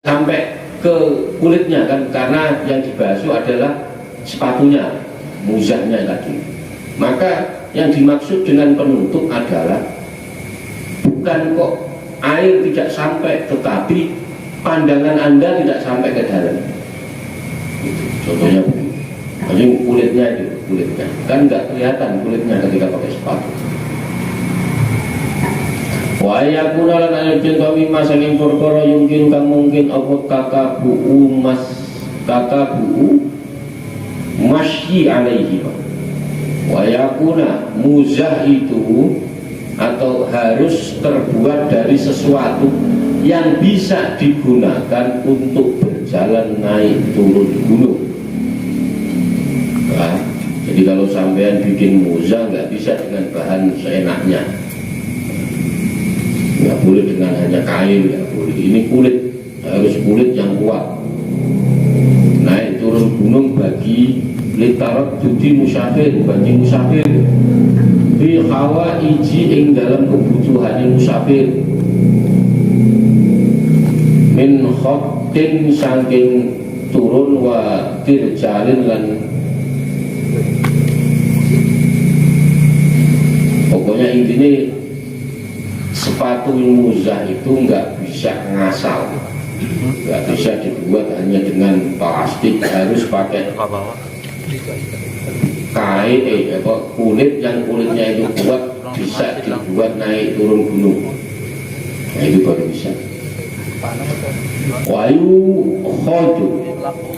sampai ke kulitnya kan, karena yang dibasuh adalah sepatunya, muzahnya tadi. Maka yang dimaksud dengan penutup adalah bukan kok air tidak sampai, tetapi pandangan Anda tidak sampai ke dalam. Gitu. Contohnya begini. Jadi kulitnya itu, kulitnya kan nggak kelihatan kulitnya ketika pakai sepatu. Wa yakuna lan ayat tawi masanging perkara yungkin kang mungkin apa takabu masyi alaihi. Wa yakuna muzah itu atau harus terbuat dari sesuatu yang bisa digunakan untuk berjalan naik turun gunung. Nah, jadi kalau sampean bikin muzah nggak bisa dengan bahan seenaknya. Nggak boleh dengan hanya kain, nggak boleh. Ini kulit, harus kulit yang kuat. Naik turun gunung bagi litarat judi musafir, bagi musafir. Bi hawa iji ing dalam kebutuhan musafir. Min khotin saking turun wa tirjalin lan. Pokoknya intinya sepatu muzah itu nggak bisa ngasal, nggak bisa dibuat hanya dengan plastik, harus pakai kain, kulit yang kulitnya itu kuat, bisa dibuat naik turun gunung. Nah, itu baru bisa. Wayu khodu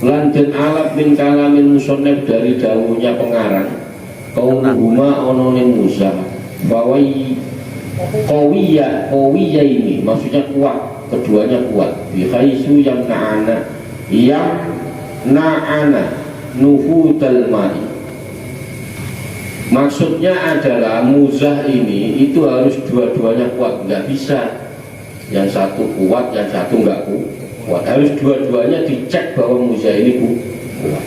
lanjut alat min kalamin musonef dari dawuhnya pengarang kaum huma ononin muzah bahwa Qawiyya ini maksudnya kuat, keduanya kuat. Bihaisu yang na'ana nuhudal ma'i. Maksudnya adalah muzah ini itu harus dua-duanya kuat, nggak bisa yang satu kuat, yang satu nggak kuat. Harus dua-duanya dicek bahwa muzah ini kuat.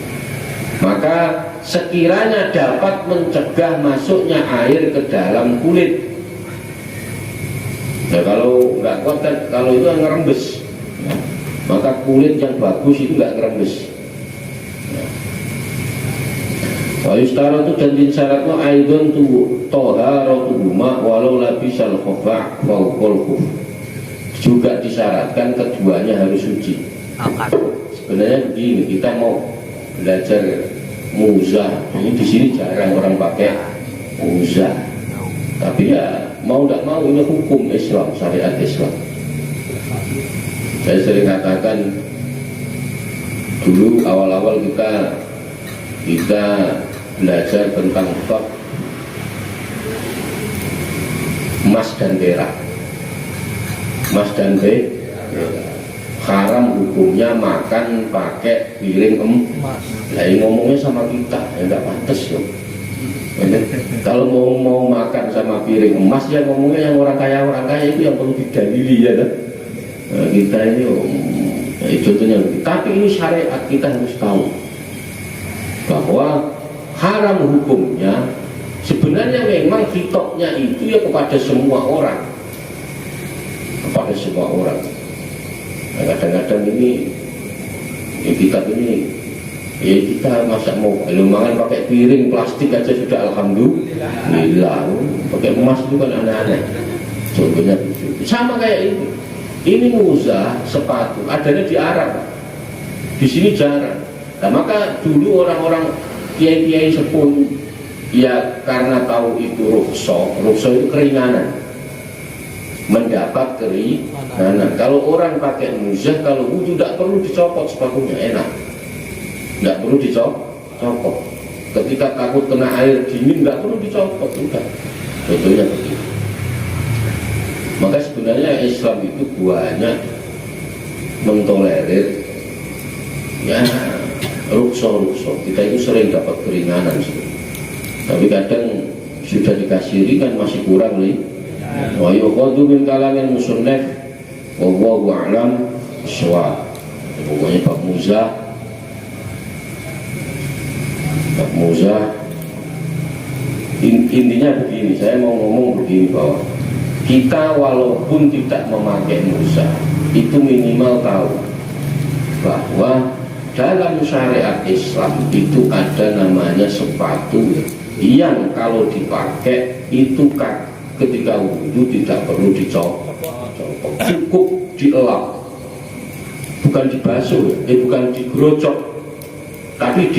Maka sekiranya dapat mencegah masuknya air ke dalam kulit. Nah, kalau nggak kuat kan, kalau itu yang ngerembes, ya, maka kulit yang bagus itu nggak ngerembes. Wayustara itu dan dinsyaratnya aidon tu toharotuhuma walau labisal khofa wal khuf. Juga disyaratkan keduanya harus suci. Sebenarnya begini, kita mau belajar muzah, ini di sini jarang orang pakai muzah, tapi ya mau tidak mau ini hukum Islam, syariat Islam. Saya sering katakan dulu awal-awal kita belajar tentang bab emas dan perak. Emas dan perak haram hukumnya makan pakai piring emas. Nah, ini ngomongnya sama kita, ya nggak pantas loh. Kalau mau makan sama piring emas ya ngomongnya yang orang kaya itu yang perlu didalili ya kan? Nah, kita ini contohnya, tapi ini syariat, kita harus tahu bahwa haram hukumnya sebenarnya memang hitoknya itu ya kepada semua orang, Nah, kadang-kadang ini ya kitab ini ya kita masa mau lumayan pakai piring plastik aja sudah alhamdulillah, pakai emas itu kan aneh-aneh. Contohnya sama kayak ini muzah sepatu adanya di Arab, di sini jarang. Nah, maka dulu orang-orang kiai-kiai sepuh ya karena tahu itu rukhsah itu keringanan, mendapat keringanan. Kalau orang pakai muzah, kalau wudu tidak perlu dicopot sepatunya, enak. Nggak perlu dicopot. Ketika takut kena air dingin nggak perlu dicopot, udah. Contohnya begitu. Maka sebenarnya Islam itu banyak mentolerir ya rukhsah. Kita itu sering dapat keringanan sih. Tapi kadang sudah dikasih ringan masih kurang nih. Wa yuqadu min kalamin musannaf wallahu a'lam bissawab. Pokoknya bab muzah intinya begini, saya mau ngomong begini bahwa kita walaupun tidak memakai muzah itu minimal tahu bahwa dalam syariat Islam itu ada namanya sepatu yang kalau dipakai itu ketika wudhu tidak perlu dicopot, cukup dielap, bukan dibasuh, bukan digerocok, tapi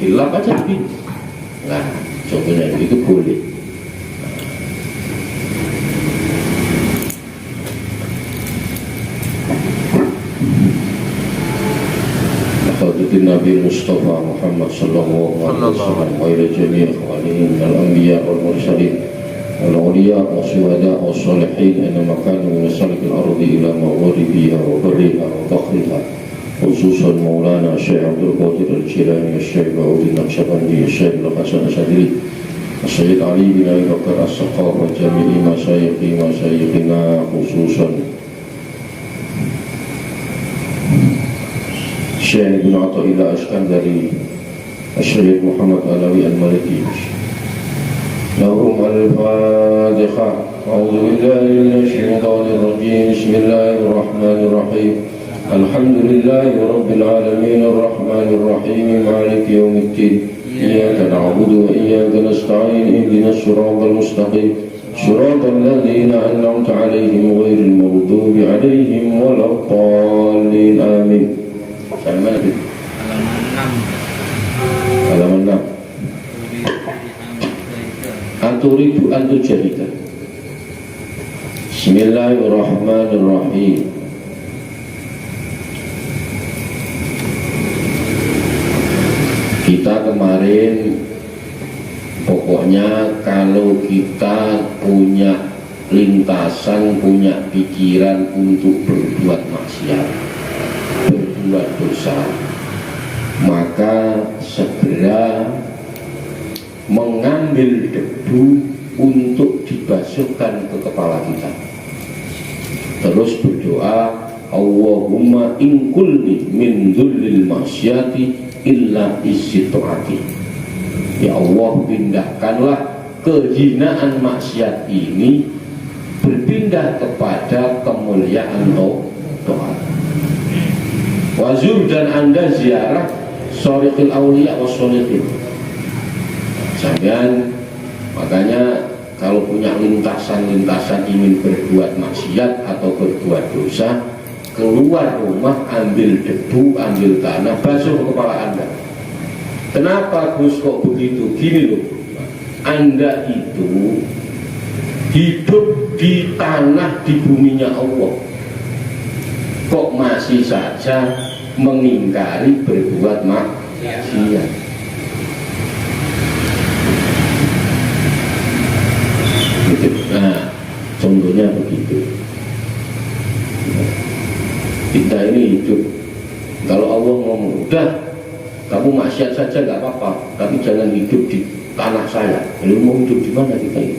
dilap aja gitu. Nah, contohnya itu boleh. Nabi Mustafa Muhammad sallallahu alaihi wasallam wa ila jami' ikhwanihi al-anbiya wal mursalin wal awliya wa syuhada wa salihin anna makanu min salikil ardi ila maghribiha wa barriha wa bakhriha khususan Maulana Syekh Abdul Qadir Al-Jilani Syekh Ba'udin Naqsyabandi Syekh Al-Hasan Asyadili Syekh Ali bin Abi Bakar As-Saqqaf wa jami'i masyayikhina khususan Syekh Ibn Athaillah Iskandari Syekh Muhammad Alawi Al-Maliki lahum al-Fatiha. A'udzu billahi minasy syaithanir rajim. Bismillahirrahmanirrahim. Alhamdulillahi rabbil alamin arrahmanir rahim maliki yaumiddin. Iyyaka na'budu wa iyyaka nasta'in ihdinas siratal mustaqim siratal ladzina an'amta 'alaihim ghairil maghdubi 'alaihim waladdallin. Amin. Halaman 6. Anturidu antujahida. Bismillahirrahmanirrahim. Kita kemarin pokoknya kalau kita punya lintasan, punya pikiran untuk berbuat maksiat, berbuat dosa, maka segera mengambil debu untuk dibasuhkan ke kepala kita, terus berdoa, Allahumma in kulli min dhullil masyati illa istitrati. Ya Allah, pindahkanlah kehinaan maksiat ini berpindah kepada kemuliaan taat. Wazur dan Anda ziarah Shoriqil Auliya wa Sholiqin. Sampean makanya kalau punya lintasan-lintasan ingin berbuat maksiat atau berbuat dosa, keluar rumah ambil debu, ambil tanah, basuh kepala Anda. Kenapa Gus kok begitu? Gini loh, Anda itu hidup di tanah, di buminya Allah, kok masih saja mengingkari berbuat maksiat. Gitu. Nah, contohnya begitu. Kita ini hidup, kalau Allah ngomong, udah kamu maksiat saja nggak apa-apa, tapi jangan hidup di tanah saya. Lalu mau hidup di mana kita ini?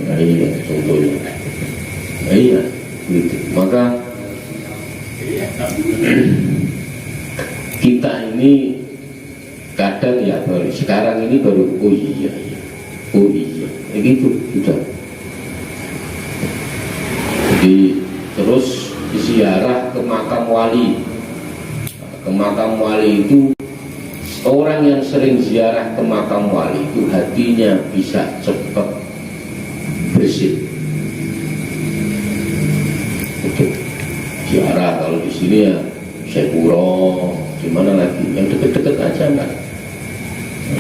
Nah iya contohnya. Nah iya, gitu. Maka kita ini kadang ya baru sekarang ini baru oh iya, begitu sudah. Jadi terus ziarah ke makam wali. Ke makam wali itu, orang yang sering ziarah ke makam wali itu hatinya bisa cepat bersih. Untuk ziarah kalau di sini ya Sepuro, di mana lagi yang deket-deket aja kan.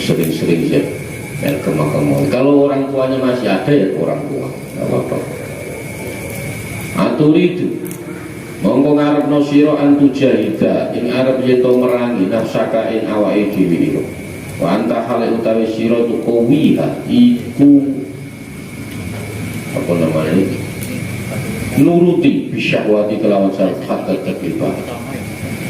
Sering-sering ziarah ke makam wali. Kalau orang tuanya masih ada ya orang tua, nggak apa-apa. Atur itu mongko ngarepno sira antujahida ing arep yeto merangi nafsaka ing awake dhewe iki. Wa anta hale utawi sira tu qawiha iku apa namanya ini? Nuruti bisyahwati kelawan hatta taklifa.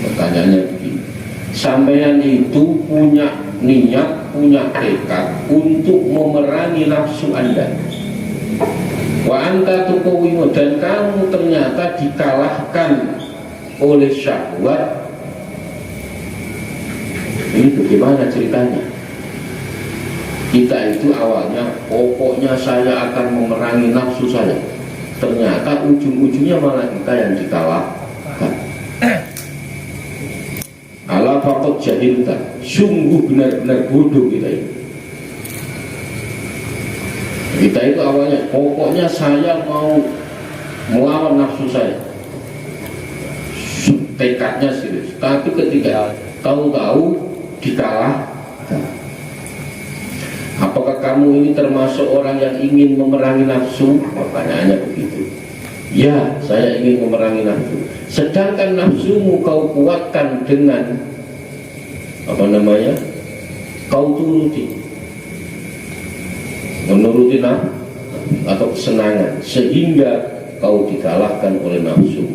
Pertanyaannya begini, sampeyan itu punya niat, punya tekad untuk memerangi nafsu Anda. Wa anta tuqawimu, dan kamu ternyata dikalahkan oleh syahwat. Ini bagaimana ceritanya? Kita itu awalnya pokoknya saya akan memerangi nafsu saya, ternyata ujung-ujungnya malah kita yang dikalahkan. fakot jahilta, sungguh benar-benar bodoh kita ini. Kita itu awalnya, pokoknya saya mau melawan nafsu saya, tekadnya serius. Tapi ketika tahu-tahu dikalahkan. Apakah kamu ini termasuk orang yang ingin memerangi nafsu? Pertanyaannya begitu. Ya, saya ingin memerangi nafsu. Sedangkan nafsumu kau kuatkan dengan kau turuti, menuruti nafsu atau kesenangan, sehingga kau dikalahkan oleh nafsu.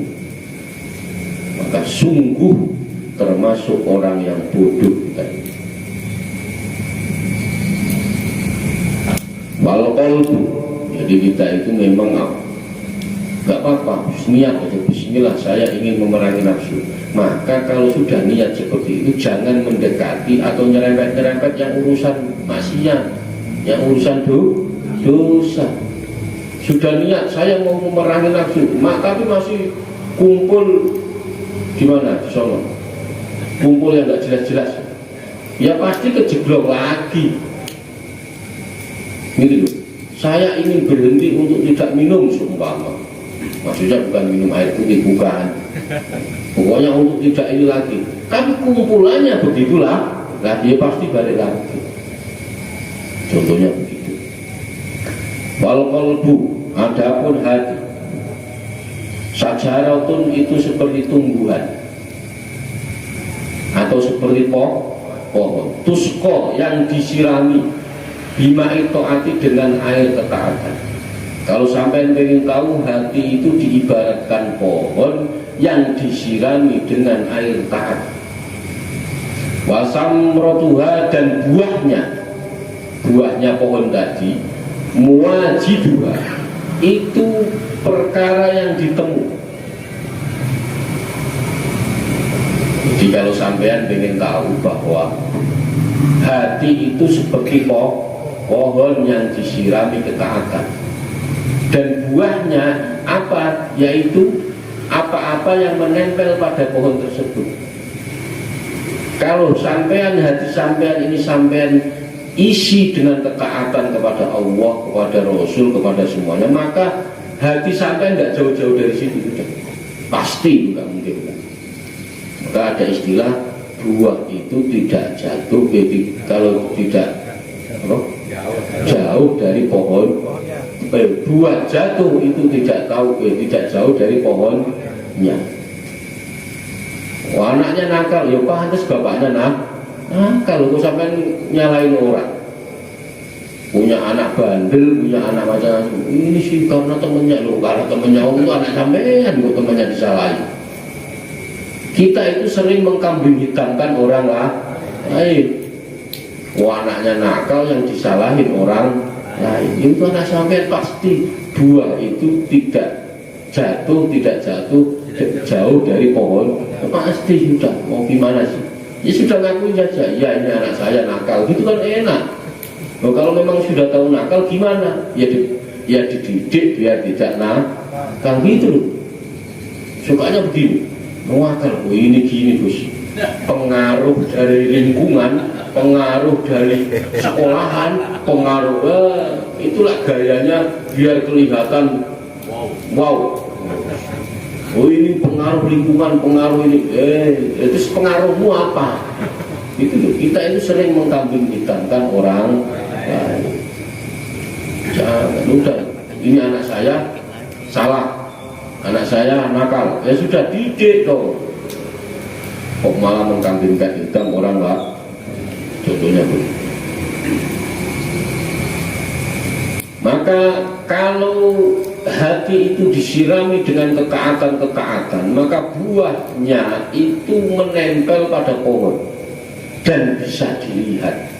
Maka sungguh termasuk orang yang bodoh kita. Walau kalbu, jadi kita itu memang gak apa-apa, niat aja, bismillah saya ingin memerangi nafsu. Maka kalau sudah niat seperti itu, jangan mendekati atau nyerempet-nyerempet yang urusan maksiat, yang urusan dosa. Sudah niat saya mau memerangi nafsu, tapi masih kumpul di mana? Di sana. Kumpul yang gak jelas-jelas. Ya pasti kejeblok lagi. Gitu loh. Saya ingin berhenti untuk tidak minum seumpama. Maksudnya bukan minum air putih, bukan. Pokoknya untuk tidak ini lagi. Tapi kumpulannya begitulah, nah dia pasti balik lagi. Contohnya begitu. Wal qalbu, adapun hati, sajaratun itu seperti tumbuhan atau seperti pohon tusko yang disirami bima itoati dengan air ketaatan. Kalau sampai ingin tahu, hati itu diibaratkan pohon yang disirami dengan air taat. Wasamrotuha, dan buahnya pohon tadi, muwajiduha, itu perkara yang ditemu. Jadi kalau sampean ingin tahu bahwa hati itu seperti pohon yang disirami ketaatan, dan buahnya apa? Yaitu apa-apa yang menempel pada pohon tersebut. Kalau sampean, hati sampean ini sampean isi dengan ketaatan kepada Allah, kepada Rasul, kepada semuanya, maka hati sampean tidak jauh-jauh dari situ sudah. Pasti bukan mungkin. Maka ada istilah buah itu tidak jatuh kalau tidak jauh dari pohon. Buah jatuh itu tidak jauh dari pohonnya. Anaknya nakal, ya pantas bapaknya nakal. Kok sampai nyalain orang. Punya anak bandel, punya anak macam-macam. Ini sih karena temennya loh, karena temennya itu anak sampean, kok temennya disalahin. Kita itu sering mengkambing hitamkan orang lain. Anaknya nakal yang disalahin orang lain. Itu anak sampean pasti buah itu tidak jatuh jauh dari pohon. Pasti sudah. Mau gimana sih? Ya sudah ngakuin saja. Ya ini anak saya nakal. Gitu kan enak. Nah, kalau memang sudah tahu nakal gimana? Ya dididik biar tidak nakal gitu loh. Sukanya begini. Nakal, ini gini Gus. Pengaruh dari lingkungan, pengaruh dari sekolahan, pengaruh itulah gayanya biar kelihatan wow. Oh ini pengaruh lingkungan, pengaruh ini. Itu pengaruhmu apa? Itu loh. Kita itu sering mengkambing hitamkan orang lain. Jangan udah. Ini anak saya salah. Anak saya nakal, ya sudah didik dong. Kok malah mengkambingkan hitam orang lah. Contohnya begitu. Maka kalau hati itu disirami dengan ketaatan, maka buahnya itu menempel pada pohon dan bisa dilihat.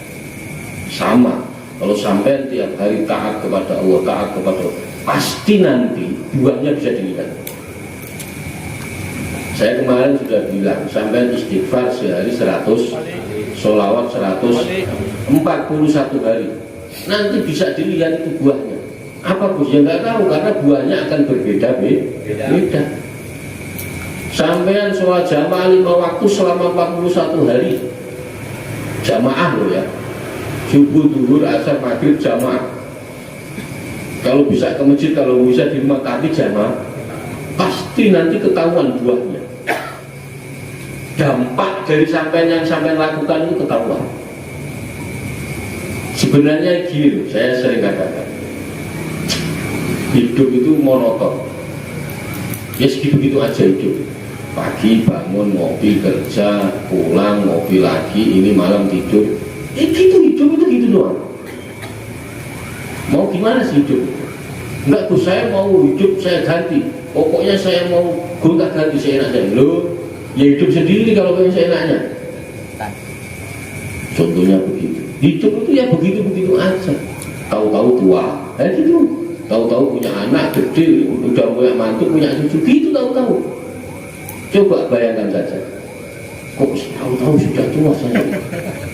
Sama kalau sampai tiap hari taat kepada Allah, taat kepada Allah, pasti nanti buahnya bisa dilihat. Saya kemarin sudah bilang, sampai istighfar sehari 100, sholawat 141 hari, nanti bisa dilihat itu buahnya. Apa Gus? Ya nggak tahu, karena buahnya akan berbeda-beda. Sampean sholat jamaah 5 waktu selama 41 hari. Jamaah loh ya. Subuh, zuhur, asar, maghrib jamaah. Kalau bisa ke masjid, kalau bisa di rumah tapi jamaah, pasti nanti ketahuan buahnya. Dampak dari sampean yang sampean lakukan itu ketahuan. Sebenarnya gini, saya sering katakan, hidup itu monoton. Ya segitu-gitu aja hidup. Pagi bangun, ngopi, kerja, pulang, ngopi lagi, ini malam tidur. Gitu hidup itu gitu doang. Mau gimana sih hidup? Enggak tuh, saya mau hidup saya ganti. Pokoknya saya mau gonta ganti seenaknya. Loh, ya hidup sendiri kalau pengen seenaknya. Contohnya begitu. Hidup itu ya begitu-begitu aja. Tahu-tahu tua, gitu. Tahu-tahu punya anak gede, udah punya mantu, punya cucu, gitu tahu-tahu. Coba bayangkan saja. Kok tahu-tahu sudah tua saya?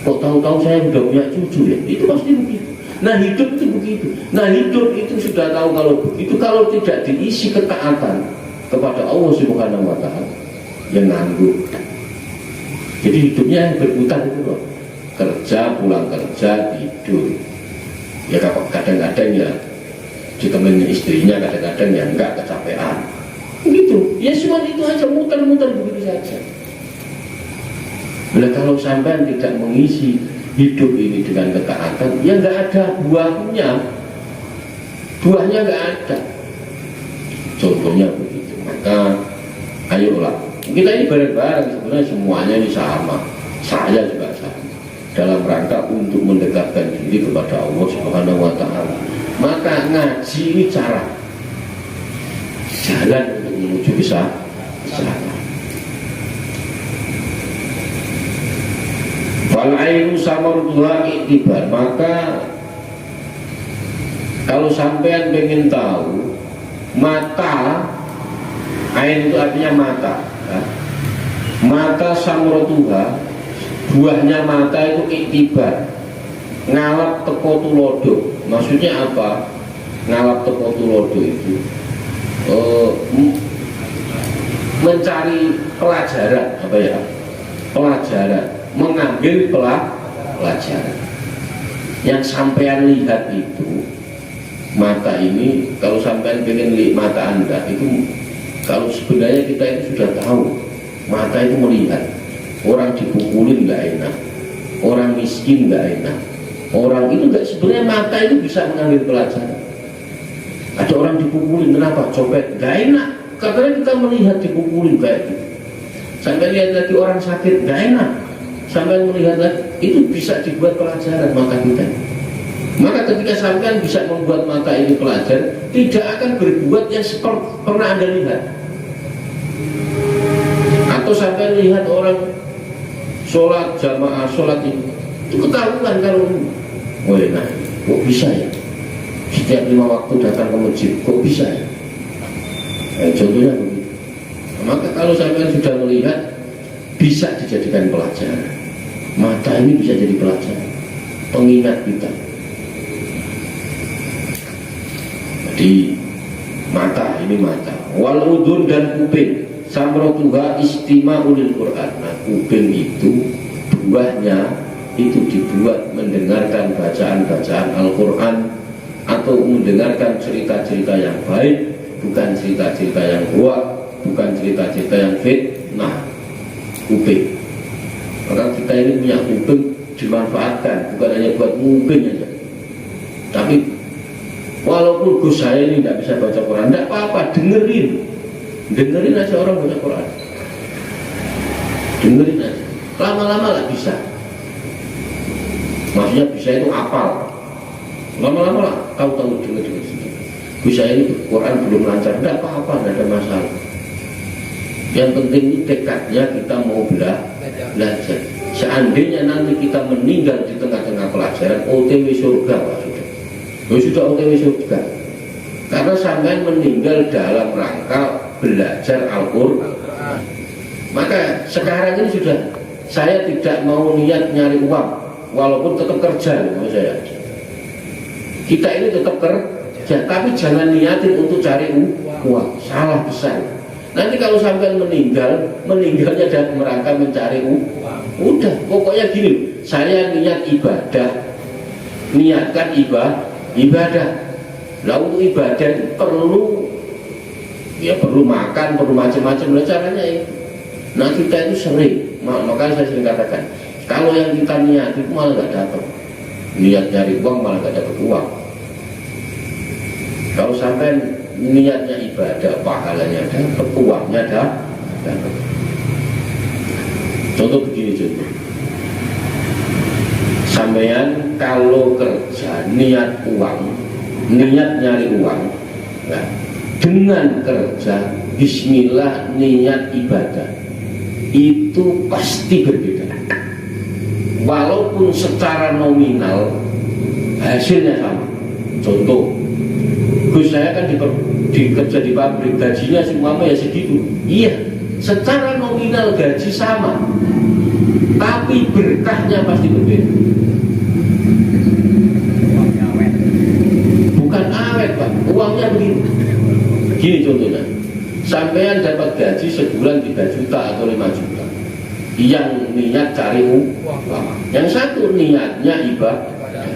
Kok tahu-tahu saya sudah punya cucu ya? Itu pasti begitu. Nah hidup itu begitu. Nah hidup itu sudah tahu kalau begitu, kalau tidak diisi ketaatan kepada Allah Subhanahu Wa Taala, yang nganggur. Jadi hidupnya berputar itu loh. Kerja, pulang kerja, tidur. Ya kadang-kadang ya ditemenin istrinya, kadang-kadang ya enggak, kecapean. Begitu. Ya cuma itu aja, muter-muter begitu saja. Nah kalau sampean tidak mengisi hidup ini dengan ketaatan, ya nggak ada buahnya. Buahnya nggak ada. Contohnya begitu. Maka ayolah, kita ini bareng-bareng sebenarnya semuanya ini sama. Saya juga sama. Dalam rangka untuk mendekatkan diri kepada Allah Subhanahu Wa Taala. Maka ngaji ini cara jalan untuk menuju ke sana. Wal ainu samarduha iktibar. Maka kalau sampean pengen tahu mata, ain itu artinya mata ya. Mata samrotuha, buahnya mata itu iktibar, ngalap teko tulodo. Maksudnya apa? Ngalap teko tulodo itu mencari pelajaran, apa ya? Pelajaran, mengambil pelajaran. Yang sampean lihat itu mata ini, kalau sampean pengen lihat mata Anda itu, kalau sebenarnya kita itu sudah tahu mata itu melihat. Orang dipukulin nggak enak, orang miskin nggak enak, orang itu nggak, sebenarnya mata itu bisa mengambil pelajaran. Ada orang dipukulin, kenapa? Copet, nggak enak, karena kita melihat dipukulin kayak gitu. Sampai lihat lagi orang sakit, nggak enak, sampai melihat lagi, itu bisa dibuat pelajaran mata kita. Maka ketika sampean bisa membuat mata ini pelajaran, tidak akan berbuat yang pernah Anda lihat. Atau sampai lihat orang sholat jamaah, sholat itu ketahuan kalau nah, kok bisa ya setiap 5 waktu datang ke masjid, kok bisa ya? Contohnya begitu. Maka kalau sampai sudah melihat, bisa dijadikan pelajaran. Mata ini bisa jadi pelajaran, pengingat kita. Jadi mata ini mata. Wal udhun dan kuping, samrotuha istima'ulil Quran. Nah kuping itu buahnya itu dibuat mendengarkan bacaan-bacaan Al-Quran atau mendengarkan cerita-cerita yang baik, bukan cerita-cerita yang buruk, bukan cerita-cerita yang fitnah. Kuping. Maka kita ini punya kuping dimanfaatkan, bukan hanya buat nguping aja. Tapi walaupun Gus saya ini tidak bisa baca Quran, tidak apa-apa, dengerin aja orang baca Quran, dengerin aja, lama-lama lah bisa. Maksudnya bisa itu apal, lama-lama lah tahu-tahu dengar sedikit. Bisa ini Quran belum lancar, tidak apa-apa, tidak ada masalah. Yang penting ini tekadnya kita mau belajar. Seandainya nanti kita meninggal di tengah-tengah pelajaran, OTW surga Pak, sudah OTW surga. Karena sampai meninggal dalam rangka belajar Al-Quran. Maka sekarang ini sudah, saya tidak mau niat nyari uang, walaupun tetap kerja saya. Kita ini tetap kerja, tapi jangan niatin untuk cari uang, salah besar. Nanti kalau sampai meninggalnya dalam rangka mencari uang. Udah, pokoknya gini, saya niat ibadah, niatkan ibadah. Lah untuk ibadah itu perlu makan, perlu macam-macam. Lah caranya itu. Nah kita itu sering, makanya saya sering katakan, kalau yang kita niat itu malah nggak dapat. Niat cari uang malah nggak dapat uang. Kalau sampai niatnya ibadah, pahalanya dapat, uangnya dapat. Contoh begini contoh. Sampean kalau kerja niat uang, niat nyari uang, nah, dengan kerja bismillah niat ibadah itu pasti berbeda. Walaupun secara nominal hasilnya sama. Contoh, Gus saya kan kerja di pabrik, gajinya semua ya segitu. Iya, secara nominal gaji sama, tapi berkahnya pasti berbeda. Bukan awet Pak, uangnya begini. Gini contohnya, sampean dapat gaji sebulan 3 juta atau 5 juta. Yang niat cari uang, yang satu niatnya ibadah.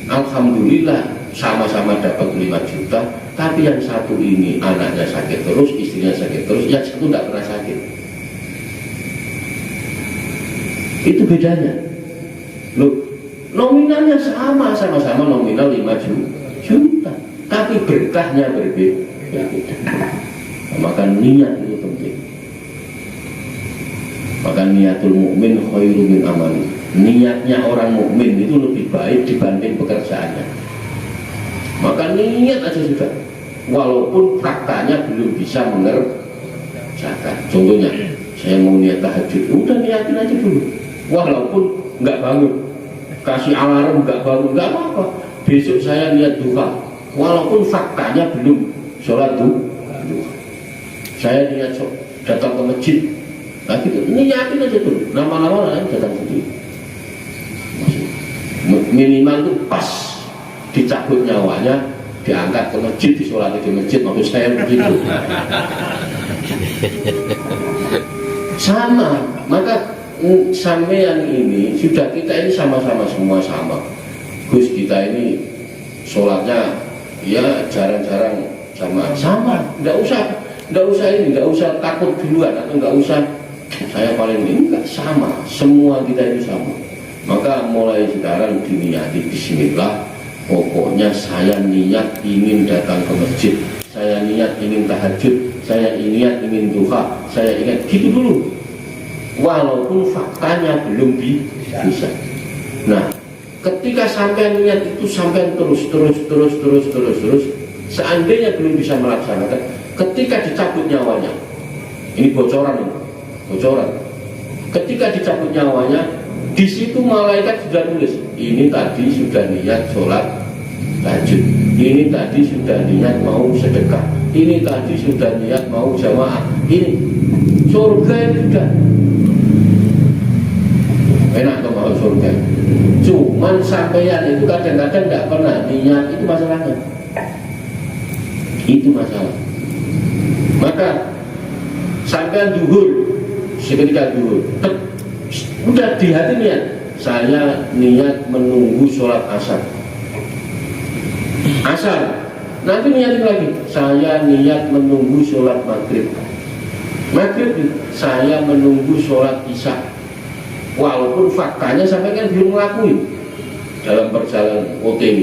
Alhamdulillah sama-sama dapat 5 juta, tapi yang satu ini anaknya sakit terus, istrinya sakit terus, yang satu tidak pernah sakit. Itu bedanya. Loh, nominalnya sama-sama nominal 5 juta, tapi berkahnya berbeda. Nah, maka niat itu penting. Maka niatul mukmin khairu min amali. Niatnya orang mukmin itu lebih baik dibanding pekerjaannya. Maka niat aja sudah, walaupun faktanya belum bisa mengerjakan. Contohnya, saya mau niat tahajud, udah niatin aja dulu. Walaupun nggak bangun, kasih alarm nggak bangun, nggak apa-apa. Besok saya niat duha, walaupun faktanya belum sholat duha. Saya niat datang ke masjid, nah gitu, niatin aja dulu. Lama-lama datang sendiri. Minimal itu pas dicabut nyawanya, diangkat ke masjid, disolati di masjid, maksud saya begitu. Sama, maka sampean ini sudah, kita ini sama-sama semua sama. Gus kita ini sholatnya ya jarang-jarang sama, nggak usah takut duluan atau nggak usah saya paling ini, enggak, sama, semua kita itu sama. Maka mulai sekarang diniati bismillah. Pokoknya saya niat ingin datang ke masjid, saya niat ingin tahajud, saya niat ingin duha, saya ingat gitu dulu. Walaupun faktanya belum bisa. Nah, ketika sampai niat itu sampai terus, seandainya belum bisa melaksanakan, ketika dicabut nyawanya, ini bocoran. Ketika dicabut nyawanya, di situ malaikat sudah tulis, ini tadi sudah niat sholat tahajud, ini tadi sudah niat mau sedekah, ini tadi sudah niat mau jamaah, ini surga itu sudah enak tuh mau surga. Cuman sampeyan itu kadang-kadang tidak pernah niat, itu masalahnya. Itu masalah. Maka sampeyan duhur, seketika duhur, udah di hati niat, saya niat menunggu sholat asar. Nanti niatin lagi, saya niat menunggu sholat maghrib. Saya menunggu sholat isya. Walaupun faktanya sampai kan belum ngelakuin dalam perjalanan OTW.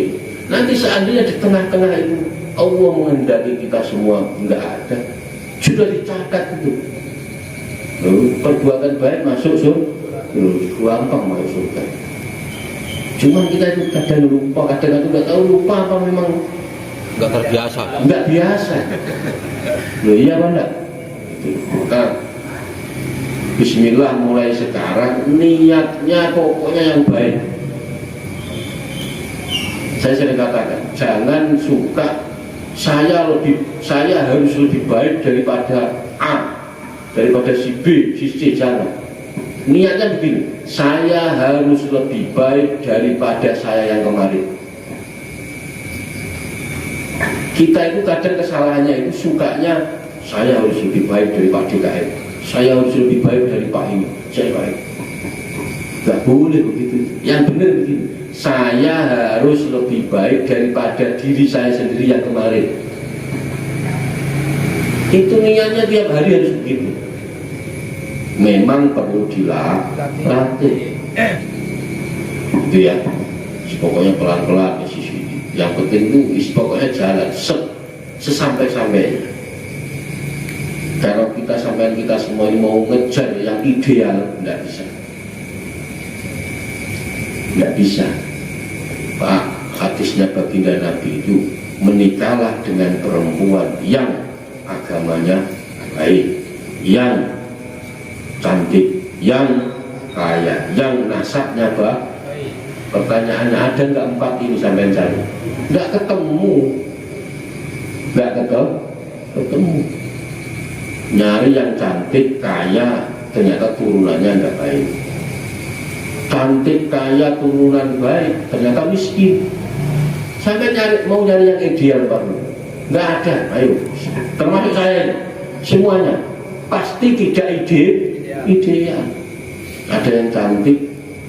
Nanti seandainya di tengah-tengah itu Allah menghendaki kita semua, nggak ada, sudah dicatat itu. Perbuatan baik masuk surga, gampang masuk surga. Cuman kita itu kadang lupa, kadang nggak tahu lupa apa memang nggak terbiasa. Nggak biasa. Loh iya apa enggak? Maka bismillah mulai sekarang niatnya pokoknya yang baik. Saya sering katakan, jangan suka saya harus lebih baik daripada A, daripada si B, si C, jangan. Niatnya begini, saya harus lebih baik daripada saya yang kemarin. Kita itu kadang kesalahannya itu saya harus lebih baik dari Pak DKM, saya harus lebih baik dari Pak ini, saya baik. Gak boleh begitu. Yang benar begini, saya harus lebih baik daripada diri saya sendiri yang kemarin. Itu niatnya tiap hari harus begitu. Memang perlu dilatih. Itu ya. Pokoknya pelan-pelan di sisi ini. Yang penting itu pokoknya jalan sesampai-sampainya. Kalau kita sampai kita semua ini mau ngejar yang ideal, tidak bisa. Tidak bisa. Pak, hadisnya baginda Nabi itu menikahlah dengan perempuan yang agamanya baik, yang cantik, yang kaya, yang nasabnya baik. Pertanyaannya, ada nggak 4 ini sampai cari? Nggak ketemu, nggak ketemu. Nyari yang cantik, kaya, ternyata turunannya nggak baik. Cantik, kaya, turunan baik, ternyata miskin. Sampai mau nyari yang ideal baru, nggak ada. Ayo, termasuk saya, semuanya pasti tidak ideal. Ada yang cantik,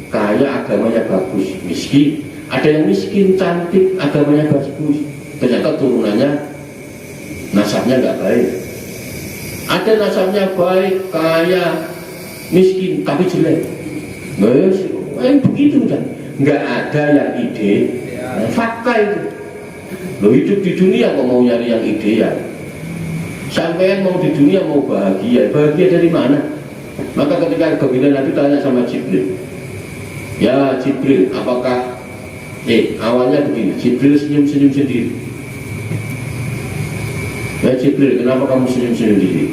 kaya, agamanya bagus, miskin. Ada yang miskin, cantik, agamanya bagus, ternyata turunannya, nasabnya nggak baik. Ada nasabnya baik, kaya, miskin, tapi jelek. Begitu kan? Nggak ada yang ideal. Fakta itu. Lo hidup di dunia kok mau nyari yang ideal? Sampai mau di dunia mau bahagia dari mana? Maka ketika baginda Nabi tanya sama Jibril, ya Jibril, apakah awalnya begini, Jibril senyum-senyum sendiri. Ya Jibril, kenapa kamu senyum-senyum sendiri?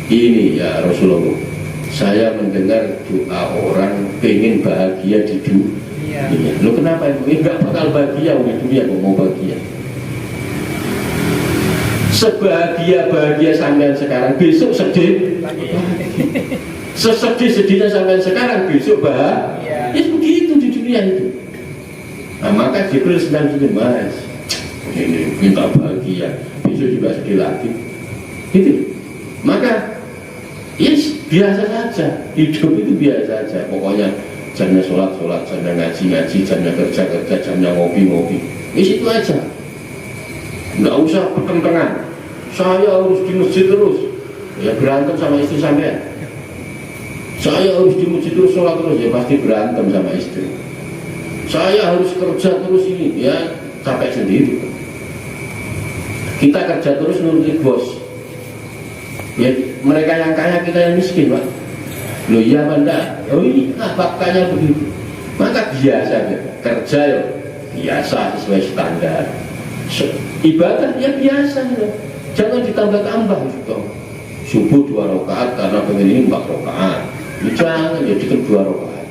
Ini ya Rasulullah, saya mendengar doa orang pengen bahagia di dunia. Lo kenapa itu? Enggak bakal bahagia di dunia kok mau bahagia. Sebahagia-bahagia sampean sekarang, besok sedih. Sesedih-sedihnya sampean sekarang, besok bahagia. Ya begitu di dunia itu. Nah, maka Jibril sedang Mas, ini minta bahagia, besok juga sedih lagi. Gitu. Maka yes, biasa saja, hidup itu biasa saja. Pokoknya jamnya sholat, jamnya ngaji, jamnya kerja, jamnya ngopi. Di situ aja. Nggak usah pertentangan. Saya harus di masjid terus, ya berantem sama istri sampean. Saya harus di masjid terus, sholat terus, ya pasti berantem sama istri. Saya harus kerja terus ini, ya capek sendiri. Kita kerja terus nuruti bos. Ya, mereka yang kaya, kita yang miskin, Pak. Loh iya Anda, oh iya, faktanya begitu. Maka biasa ya, kerja ya biasa sesuai standar. Ibadah ya biasa ya. Jangan ditambah-tambah gitu. Subuh 2 rakaat karena pengen ini 4 rakaat. Jangan ya cukup 2 rakaat.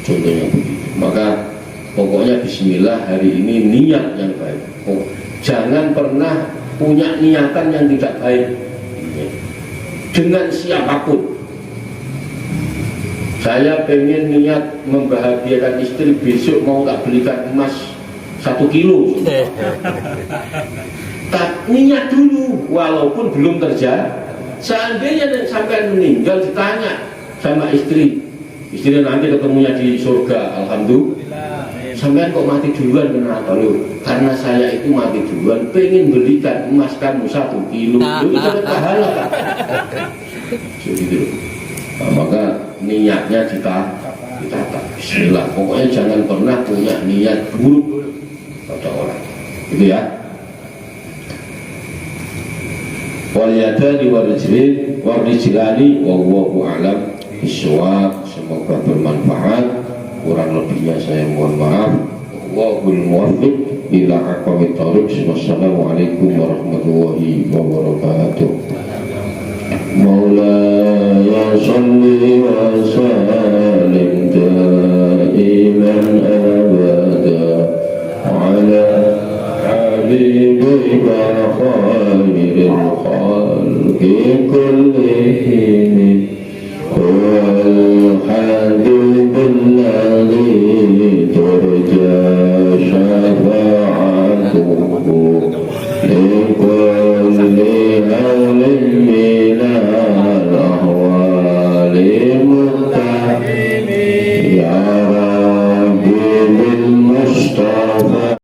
Contohnya begitu. Maka pokoknya bismillah hari ini niat yang baik. Jangan pernah punya niatan yang tidak baik. Dengan siapapun. Saya pengen niat membahagiakan istri, besok mau tak belikan emas 1 kilo. Tak niat dulu, walaupun belum terjadi. Seandainya sampai meninggal ditanya sama istri nanti ketemunya di surga, alhamdulillah. Sampai kok mati duluan, kenapa lu? Karena saya itu mati duluan, pengen belikan emas kamu 1 kilo. Itu dapat pahala kan? Begitu. Nah, maka niatnya ditata. Bismillah. Pokoknya jangan pernah punya niat buruk pada orang. Itu ya. Wal yadani wal rijlani wallahu a'lam bishawab. Semoga bermanfaat. Kurang lebihnya saya mohon maaf. Wallahul muwaffiq ila aqwamit thoriq. Wassalamualaikum warahmatullahi wabarakatuh. Maulaya salli wa sallim daiman abada ala habibika khairil khalqi kullihim huwal habibul ladzi turja syafa'atuhu li kulli حول